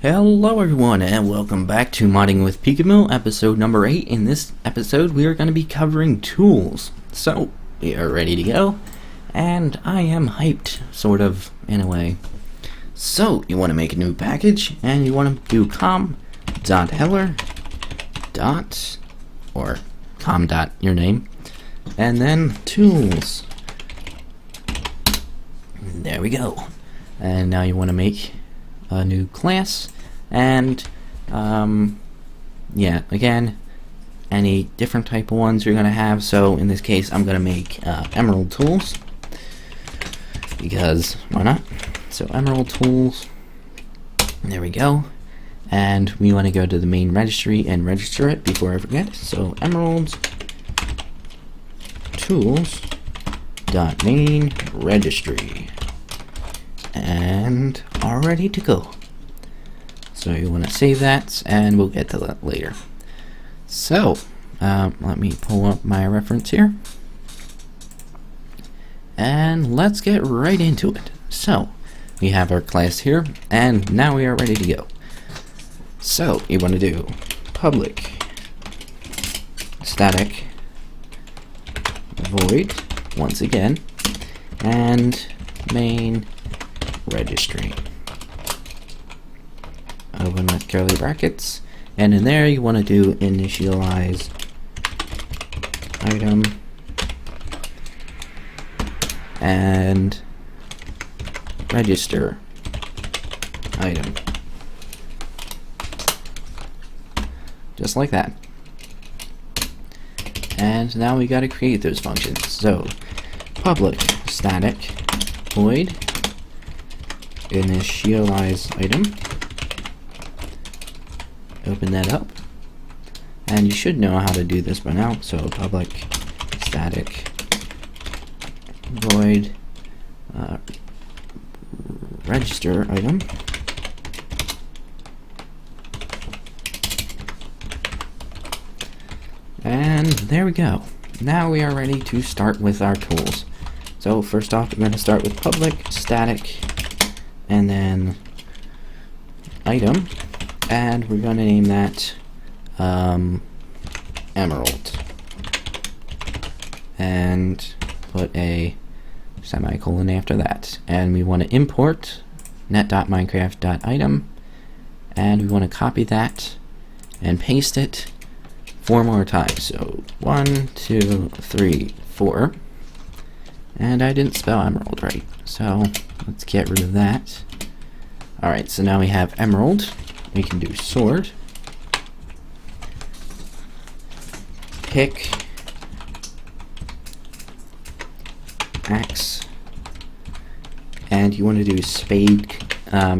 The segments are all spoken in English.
Hello everyone and welcome back to Modding with Peekaboo, episode number 8. In this episode we are going to be covering tools. So, we are ready to go, and I am hyped, sort of, in a way. So, you want to make a new package, and you want to do com.heller dot, or com dot your name, and then tools. There we go. And now you want to make a new class, and yeah, again, any different type of ones you're gonna have. So in this case I'm gonna make emerald tools, because why not? So emerald tools, there we go. And we want to go to the main registry and register it before I forget. So emerald tools dot main registry, and all ready to go. So you want to save that, and we'll get to that later. So let me pull up my reference here, and let's get right into it. So we have our class here, and now we are ready to go. So you want to do public static void once again, and main registry, open with curly brackets, and in there you want to do initialize item and register item, just like that. And now we got to create those functions. So public static void initialize item, open that up, and you should know how to do this by now. So public static void register item, and there we go. Now we are ready to start with our tools. So first off, we're going to start with public static and then item, and we're going to name that emerald, and put a semicolon after that. And we want to import net.minecraft.item, and we want to copy that and paste it 4 more times. So 1, 2, 3, 4. And I didn't spell emerald right, so let's get rid of that. Alright, so now we have emerald. We can do sword, pick, axe, and you want to do spade.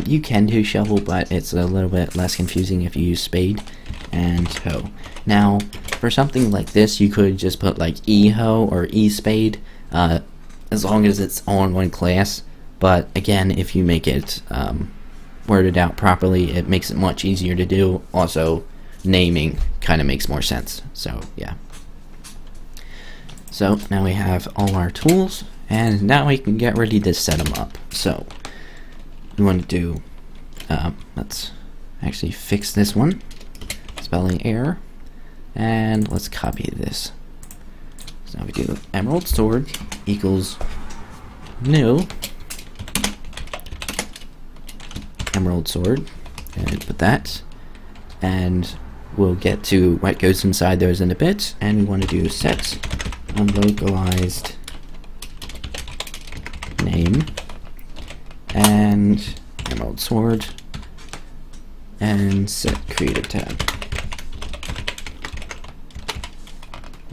You can do shovel, but it's a little bit less confusing if you use spade, and hoe. Now, for something like this, you could just put like e-hoe or e-spade, as long as it's on one class. But again, if you make it worded out properly, it makes it much easier to do. Also, naming kind of makes more sense. So yeah. So now we have all our tools, and now we can get ready to set them up. So we want to do, let's actually fix this one, spelling error, and let's copy this. So now we do emerald sword equals new emerald sword, and put that, and we'll get to what goes inside those in a bit. And we want to do set unlocalized name and emerald sword, and set creative tab,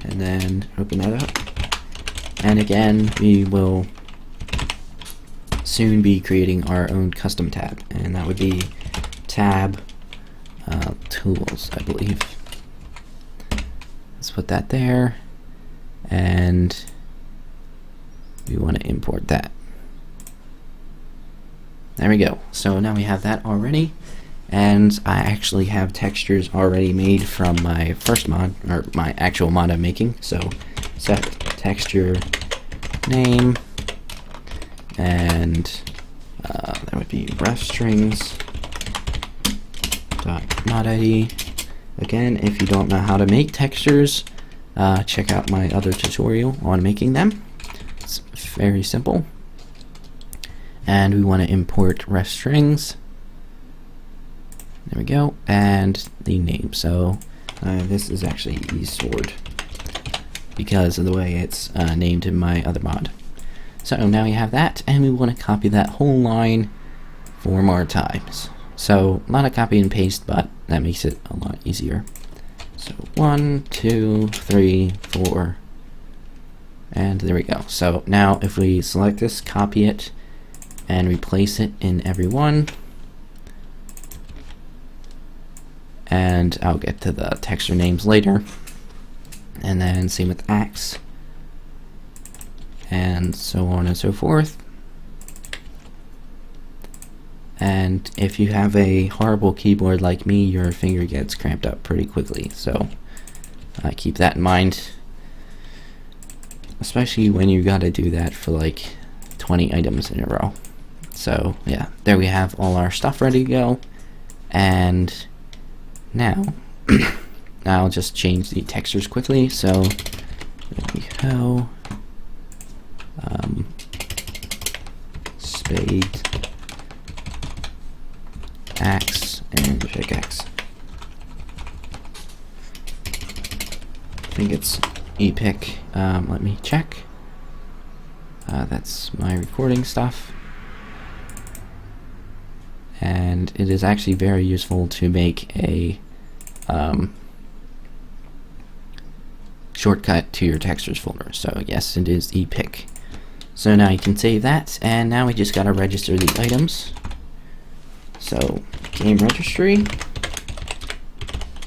and then open that up. And again, we will soon be creating our own custom tab, and that would be tab tools, I believe. Let's put that there, and we want to import that. There we go. So now we have that already, and I actually have textures already made from my first mod, or my actual mod I'm making. So set texture name, and that would be ref strings mod ID. Again, if you don't know how to make textures, check out my other tutorial on making them. It's very simple. And we want to import ref strings. There we go. And the name. So this is actually eSword because of the way it's named in my other mod. So now we have that, and we want to copy that whole line 4 more times. So not a copy and paste, but that makes it a lot easier. So 1, 2, 3, 4, and there we go. So now if we select this, copy it, and replace it in every one, and I'll get to the texture names later, and then same with axe, and so on and so forth. And if you have a horrible keyboard like me, your finger gets cramped up pretty quickly, so keep that in mind, especially when you gotta do that for like 20 items in a row. So yeah, there we have all our stuff ready to go, and now I'll just change the textures quickly. So there we go. Spade, axe, and pickaxe. I think it's epic. Let me check. That's my recording stuff. And it is actually very useful to make a shortcut to your textures folder. So yes, it is epic. So now you can save that, and now we just gotta register the items. So game registry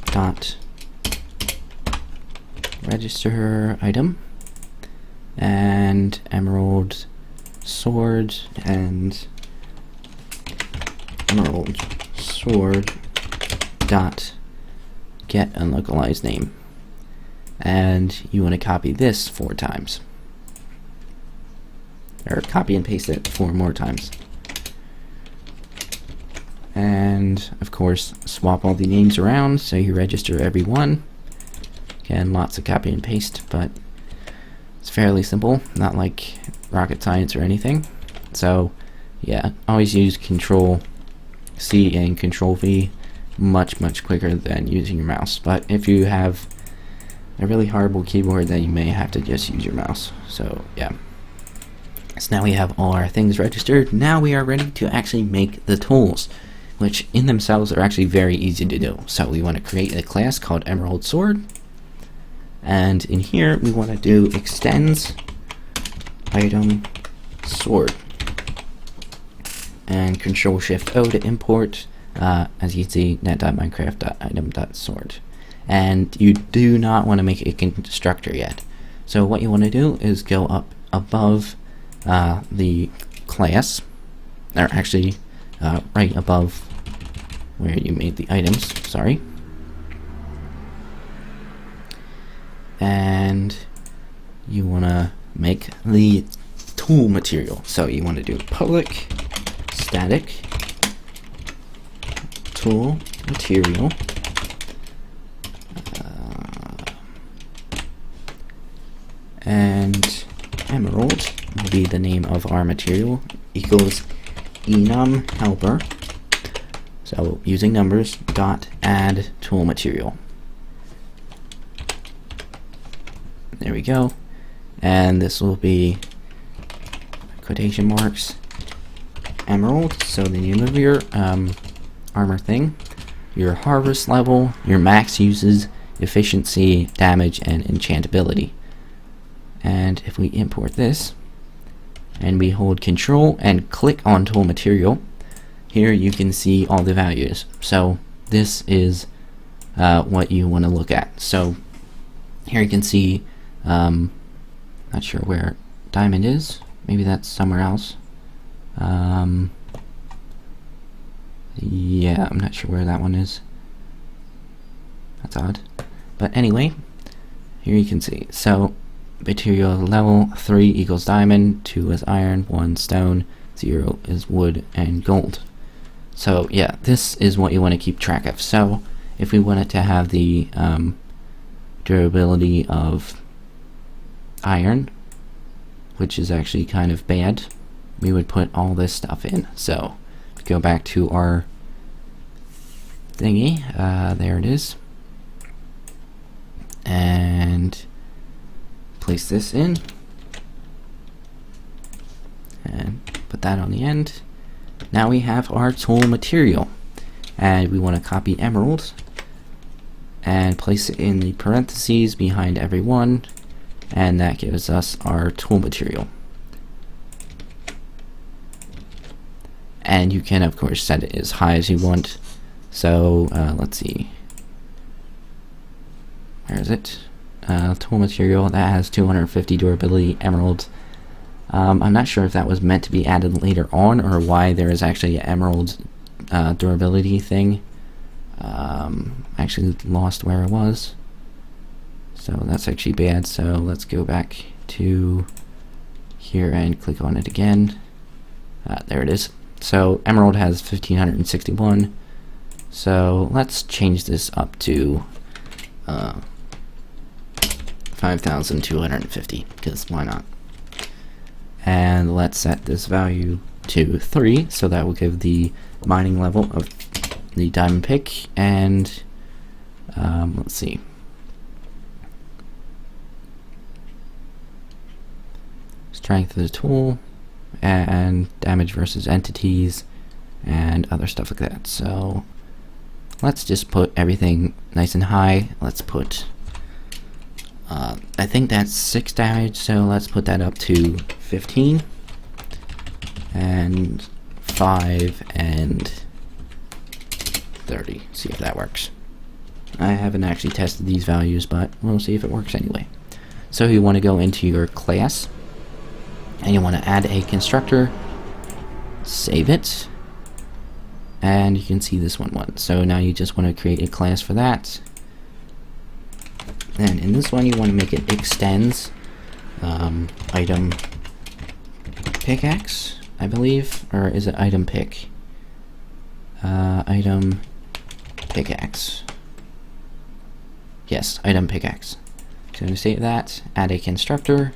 dot register item, and emerald sword, and emerald sword dot get unlocalized name, and you want to copy this 4 times, or copy and paste it 4 more times, and of course swap all the names around so you register every one. Again, lots of copy and paste, but it's fairly simple, not like rocket science or anything. So yeah, always use Control C and Control V, much quicker than using your mouse. But if you have a really horrible keyboard, then you may have to just use your mouse. So yeah. So now we have all our things registered. Now we are ready to actually make the tools, which in themselves are actually very easy to do. So we want to create a class called Emerald Sword, and in here we want to do extends item sword, and Control Shift O to import, as you can see, net.minecraft.item.sword. And you do not want to make a constructor yet. So what you want to do is go up above the class, or actually right above where you made the items, sorry. And you want to make the tool material. So you want to do public static tool material, and emerald will be the name of our material, equals enum helper, so using numbers, dot add tool material. There we go. And this will be quotation marks emerald, so the name of your armor thing, your harvest level, your max uses, efficiency, damage, and enchantability. And if we import this and we hold Control and click on tool material, here you can see all the values. So this is what you want to look at. So here you can see, not sure where diamond is, maybe that's somewhere else. Yeah, I'm not sure where that one is. That's odd. But anyway, here you can see. So material level 3 equals diamond, 2 is iron, 1 stone, 0 is wood and gold. So yeah, this is what you want to keep track of. So if we wanted to have the durability of iron, which is actually kind of bad, we would put all this stuff in. So go back to our thingy, there it is, and place this in and put that on the end. Now we have our tool material, and we want to copy emerald and place it in the parentheses behind every one, and that gives us our tool material. And you can of course set it as high as you want. So let's see, where is it? Tool material, that has 250 durability emerald. I'm not sure if that was meant to be added later on, or why there is actually an emerald durability thing. Actually lost where it was, so that's actually bad. So let's go back to here and click on it again. There it is. So emerald has 1561, so let's change this up to 5250, because why not? And let's set this value to 3, so that will give the mining level of the diamond pick. And let's see, strength of the tool, and damage versus entities, and other stuff like that. So let's just put everything nice and high. Let's put I think that's 6 damage, so let's put that up to 15, and 5 and 30. See if that works. I haven't actually tested these values, but we'll see if it works anyway. So you want to go into your class, and you want to add a constructor, save it, and you can see this one. So now you just want to create a class for that. And in this one you want to make it extends item pickaxe, I believe, or is it item pick? Item pickaxe. Yes, item pickaxe. So I'm going to save that, add a constructor,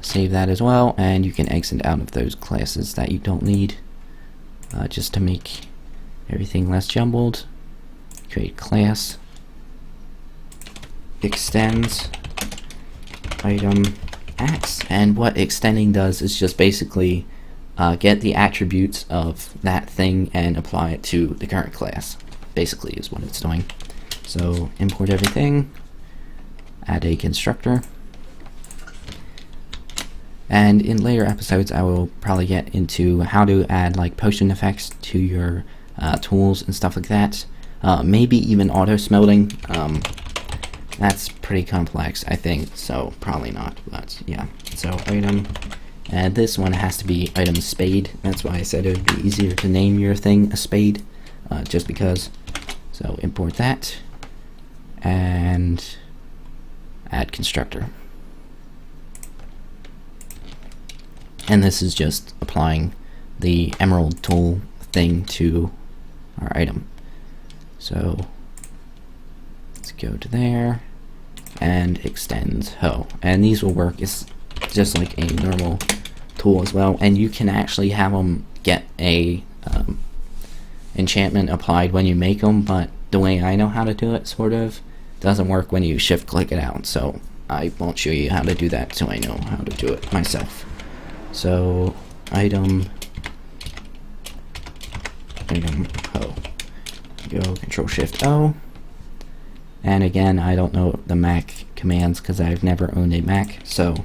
save that as well, and you can exit out of those classes that you don't need, just to make everything less jumbled. Create class, extends item axe, and what extending does is just basically get the attributes of that thing and apply it to the current class, basically is what it's doing. So import everything, add a constructor, and in later episodes I will probably get into how to add like potion effects to your tools and stuff like that. Maybe even auto smelting. That's pretty complex, I think, so probably not, but yeah. So item, and this one has to be item spade. That's why I said it would be easier to name your thing a spade, just because. So import that, and add constructor. And this is just applying the emerald tool thing to our item. So let's go to there and extends hoe, and these will work as just like a normal tool as well. And you can actually have them get a enchantment applied when you make them, but the way I know how to do it sort of doesn't work when you shift click it out, so I won't show you how to do that so I know how to do it myself. So item hoe, go Control Shift O. And again, I don't know the Mac commands because I've never owned a Mac, so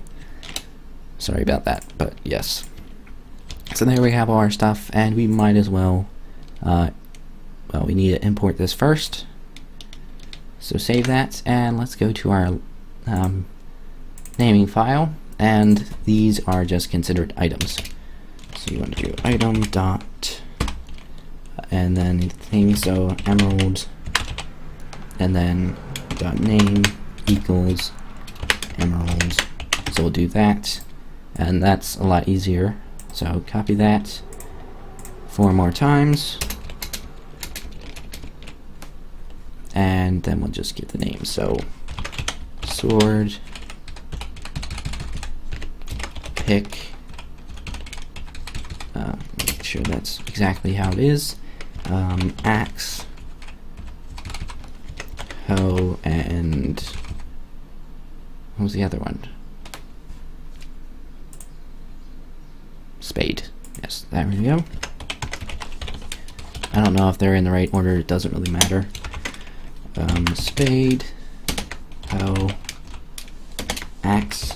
sorry about that, but yes. So there we have all our stuff, and we might as well, well, we need to import this first. So save that, and let's go to our naming file, and these are just considered items. So you want to do item dot, and then thing, so emerald, and then dot name equals emerald. So we'll do that, and that's a lot easier. So copy that, 4 more times. And then we'll just get the name. So sword, pick, make sure that's exactly how it is, axe, hoe, and what was the other one? Spade. Yes, there we go. I don't know if they're in the right order, it doesn't really matter. Spade, hoe, axe,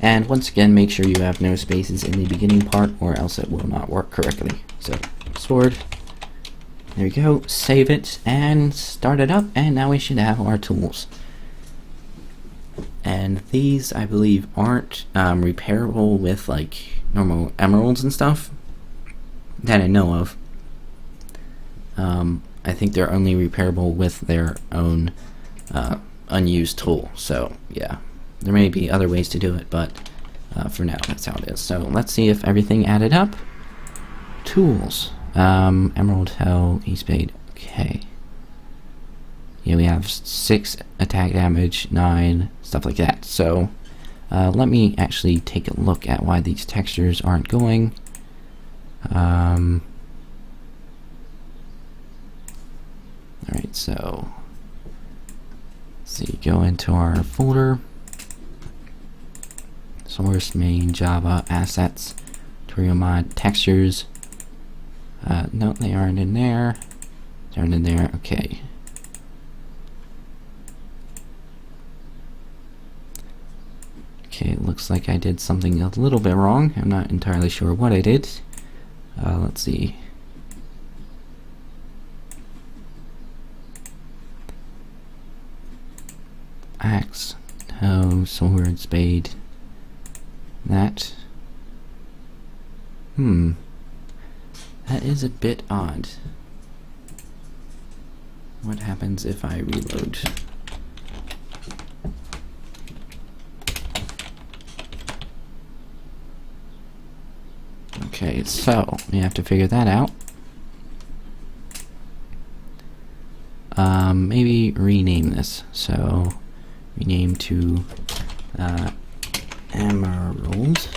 and once again make sure you have no spaces in the beginning part or else it will not work correctly. So sword, there we go, save it and start it up, and now we should have our tools. And these I believe aren't repairable with like normal emeralds and stuff that I know of. I think they're only repairable with their own unused tool. So yeah, there may be other ways to do it, but for now that's how it is. So let's see if everything added up. Tools, emerald, hoe, e-spade. Okay. Yeah, we have 6 attack damage, 9, stuff like that. So let me actually take a look at why these textures aren't going. Alright, so let's see, go into our folder, source, main, Java, assets, tutorial mod, textures. No, they aren't in there. They aren't in there. Okay. Okay, it looks like I did something a little bit wrong. I'm not entirely sure what I did. Let's see. Axe, hoe, sword, spade. That. That is a bit odd. What happens if I reload? Okay, so we have to figure that out. Maybe rename this. So rename to emerald,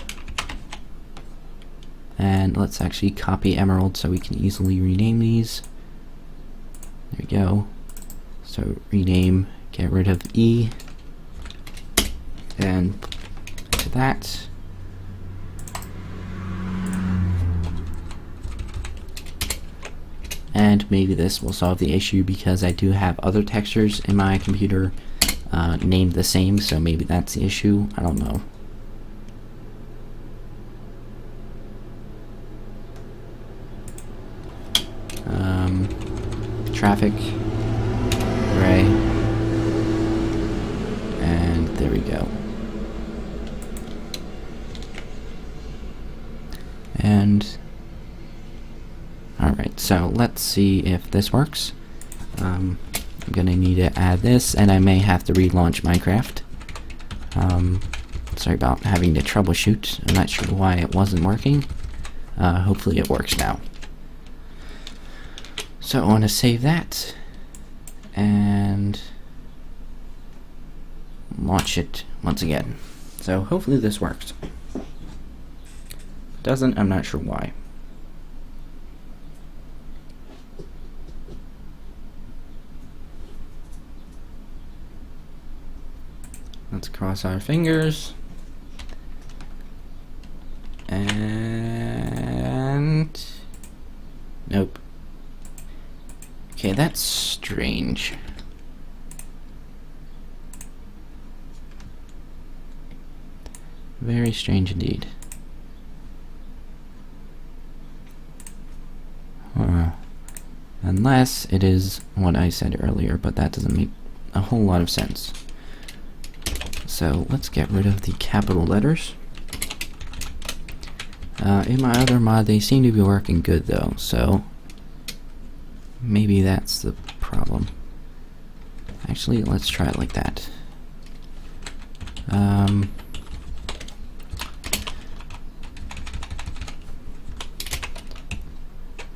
and let's actually copy emerald so we can easily rename these. There we go. So rename, get rid of E, and to that. And maybe this will solve the issue because I do have other textures in my computer named the same, so maybe that's the issue. I don't know. Traffic, gray, and there we go. And alright, so let's see if this works. I'm gonna need to add this, and I may have to relaunch Minecraft. Sorry about having to troubleshoot. I'm not sure why it wasn't working. Hopefully it works now. So I want to save that and launch it once again. So hopefully this works. If it doesn't, I'm not sure why. Let's cross our fingers. And nope. Okay, that's strange. Very strange indeed. Unless it is what I said earlier, but that doesn't make a whole lot of sense. So let's get rid of the capital letters. In my other mod, they seem to be working good though, so maybe that's the problem. Actually, let's try it like that.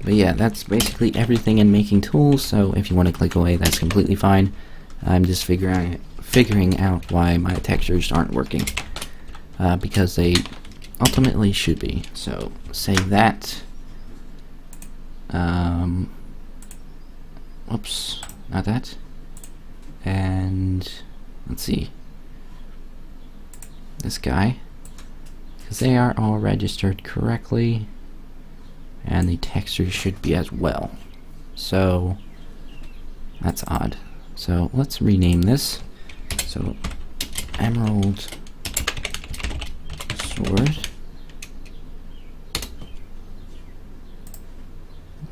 But yeah, that's basically everything in making tools, so if you want to click away, that's completely fine. I'm just figuring out why my textures aren't working, because they ultimately should be. So save that. Whoops, not that. And let's see, this guy, because they are all registered correctly, and the texture should be as well. So that's odd. So let's rename this. So emerald sword.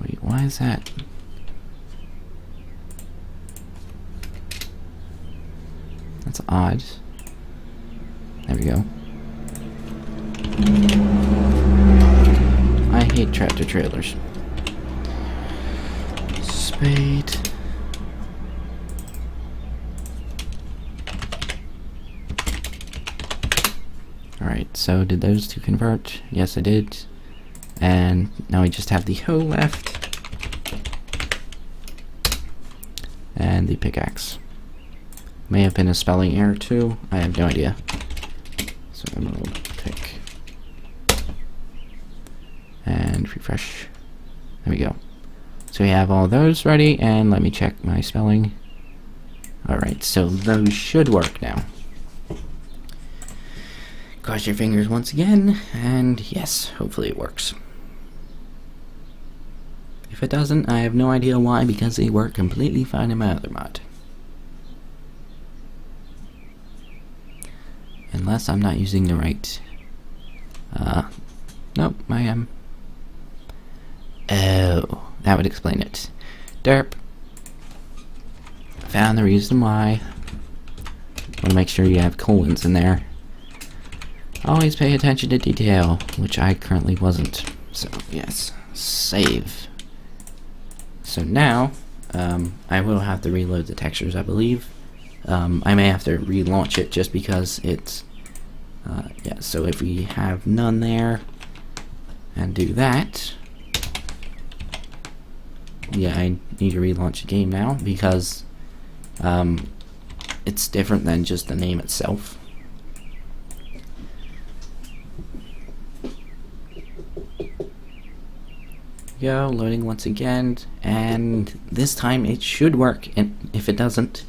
Wait, why is that? That's odd. There we go. I hate tractor trailers. Spade. Alright, so did those two convert? Yes, I did. And now we just have the hoe left. And the pickaxe. May have been a spelling error too. I have no idea. So emerald pick. And refresh. There we go. So we have all those ready, and let me check my spelling. Alright, so those should work now. Cross your fingers once again, and yes, hopefully it works. If it doesn't, I have no idea why, because they work completely fine in my other mod. Unless I'm not using the right... nope, I am. Oh, that would explain it. Derp. Found the reason why. Want to make sure you have colons in there. Always pay attention to detail, which I currently wasn't. So, yes. Save. So now, I will have to reload the textures, I believe. I may have to relaunch it just because it's... yeah, so if we have none there, and do that... Yeah, I need to relaunch the game now, because it's different than just the name itself. Go, loading once again, and this time it should work, and if it doesn't,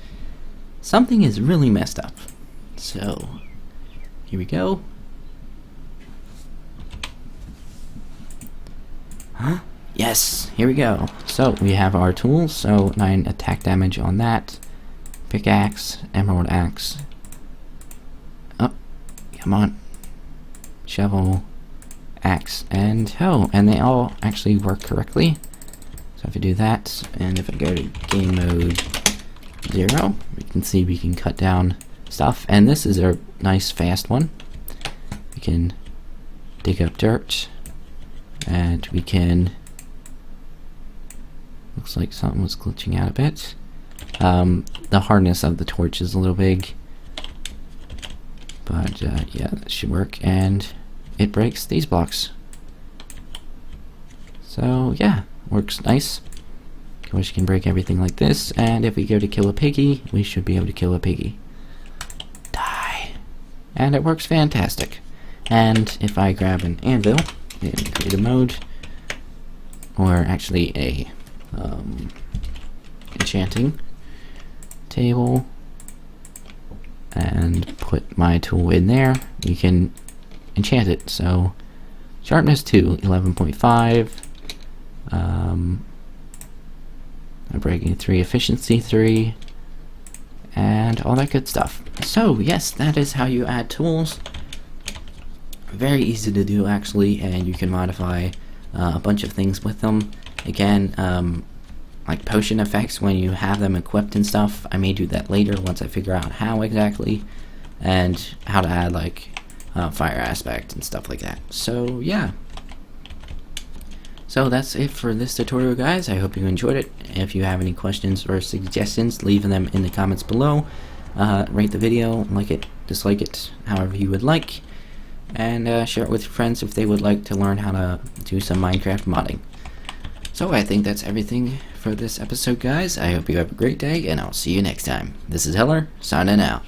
something is really messed up. So, here we go. Huh? Yes, here we go. So, we have our tools, so 9 attack damage on that. Pickaxe, emerald axe. Oh, come on. Shovel, axe, and hoe, and they all actually work correctly. So if I do that, and if I go to game mode 0, we can see we can cut down stuff, and this is a nice fast one. We can dig up dirt, and we can... Looks like something was glitching out a bit. The hardness of the torch is a little big, but yeah, that should work, and it breaks these blocks. So yeah, works nice. Of course, you can break everything like this, and if we go to kill a piggy, we should be able to kill a piggy. Die. And it works fantastic. And if I grab an anvil in creative mode, or actually a enchanting table, and put my tool in there, you can enchant it. So sharpness 2, 11.5, breaking 3, efficiency 3, and all that good stuff. So yes, that is how you add tools. Very easy to do actually, and you can modify a bunch of things with them. Again, like potion effects when you have them equipped and stuff, I may do that later once I figure out how exactly, and how to add like fire aspect and stuff like that. So yeah, so that's it for this tutorial, guys. I hope you enjoyed it. If you have any questions or suggestions, leave them in the comments below. Rate the video, like it, dislike it, however you would like, and share it with your friends if they would like to learn how to do some Minecraft modding. So I think that's everything for this episode, guys. I hope you have a great day, and I'll see you next time. This is Heller, signing out.